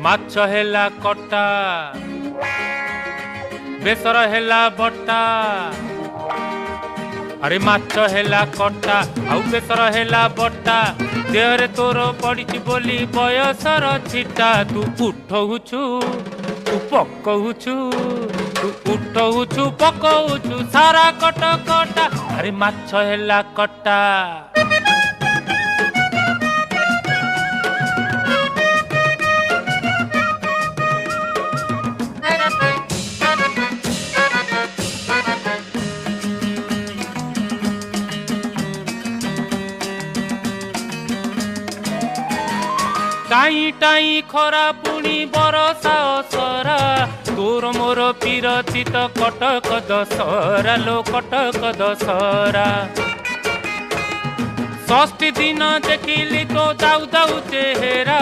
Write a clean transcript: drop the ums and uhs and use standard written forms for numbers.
ମାଛ ହେଲା କଟା ବେସର ହେଲା ବଟା अरे माछ हेला कटा आउ बेसर हेला बटा देहरे तोर पड़ी बोली बयसर छिटा तू उठौछु तू पकौछु तू उठौछु पकौछु सारा कट कटा अरे माछ हेला कटा टाई टाई खरा पुणी बरसा असरा तोर मोर पीरती तो कटक दशहरा लो कटक दशहरा षष्ठी दिन देखिली तो दाऊ दाऊ चेहरा।